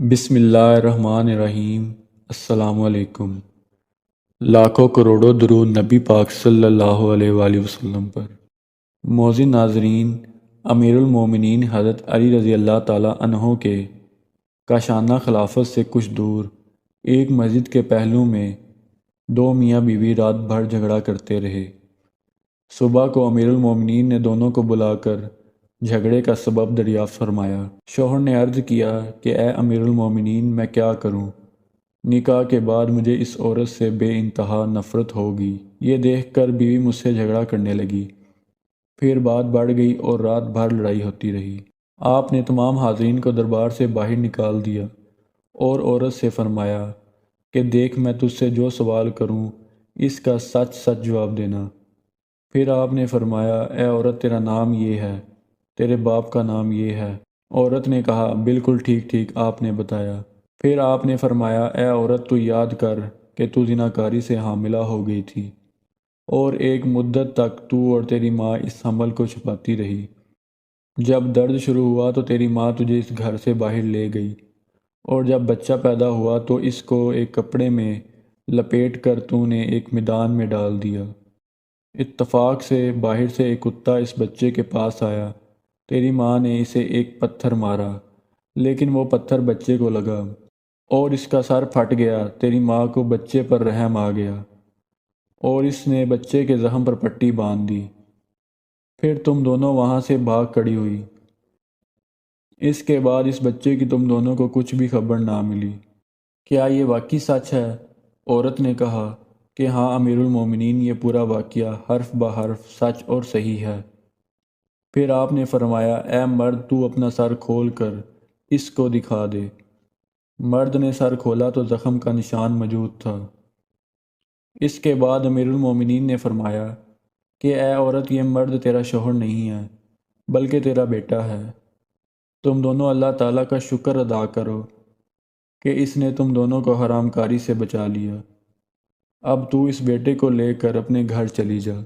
بسم اللہ الرحمن الرحیم۔ السلام علیکم۔ لاکھوں کروڑوں درود نبی پاک صلی اللہ علیہ وآلہ وسلم پر۔ معزز ناظرین، امیر المومنین حضرت علی رضی اللہ تعالیٰ عنہ کے کاشانہ خلافت سے کچھ دور ایک مسجد کے پہلو میں دو میاں بیوی رات بھر جھگڑا کرتے رہے۔ صبح کو امیر المومنین نے دونوں کو بلا کر جھگڑے کا سبب دریافت فرمایا۔ شوہر نے عرض کیا کہ اے امیر المومنین، میں کیا کروں؟ نکاح کے بعد مجھے اس عورت سے بے انتہا نفرت ہوگی۔ یہ دیکھ کر بیوی مجھ سے جھگڑا کرنے لگی۔ پھر بات بڑھ گئی اور رات بھر لڑائی ہوتی رہی۔ آپ نے تمام حاضرین کو دربار سے باہر نکال دیا اور عورت سے فرمایا کہ دیکھ، میں تجھ سے جو سوال کروں اس کا سچ سچ جواب دینا۔ پھر آپ نے فرمایا، اے عورت، تیرا نام یہ ہے، تیرے باپ کا نام یہ ہے۔ عورت نے کہا، بالکل ٹھیک ٹھیک آپ نے بتایا۔ پھر آپ نے فرمایا، اے عورت، تو یاد کر کہ تو زناکاری سے حاملہ ہو گئی تھی اور ایک مدت تک تو اور تیری ماں اس حمل کو چھپاتی رہی۔ جب درد شروع ہوا تو تیری ماں تجھے اس گھر سے باہر لے گئی، اور جب بچہ پیدا ہوا تو اس کو ایک کپڑے میں لپیٹ کر تو نے ایک میدان میں ڈال دیا۔ اتفاق سے باہر سے ایک کتا اس بچے کے پاس آیا۔ تیری ماں نے اسے ایک پتھر مارا، لیکن وہ پتھر بچے کو لگا اور اس کا سر پھٹ گیا۔ تیری ماں کو بچے پر رحم آ گیا اور اس نے بچے کے زخم پر پٹی باندھ دی۔ پھر تم دونوں وہاں سے بھاگ کھڑی ہوئی۔ اس کے بعد اس بچے کی تم دونوں کو کچھ بھی خبر نہ ملی۔ کیا یہ واقعی سچ ہے؟ عورت نے کہا کہ ہاں امیر المومنین، یہ پورا واقعہ حرف بہ حرف سچ اور صحیح ہے۔ پھر آپ نے فرمایا، اے مرد، تو اپنا سر کھول کر اس کو دکھا دے۔ مرد نے سر کھولا تو زخم کا نشان موجود تھا۔ اس کے بعد امیر المومنین نے فرمایا کہ اے عورت، یہ مرد تیرا شوہر نہیں ہے بلکہ تیرا بیٹا ہے۔ تم دونوں اللہ تعالیٰ کا شکر ادا کرو کہ اس نے تم دونوں کو حرام کاری سے بچا لیا۔ اب تو اس بیٹے کو لے کر اپنے گھر چلی جا۔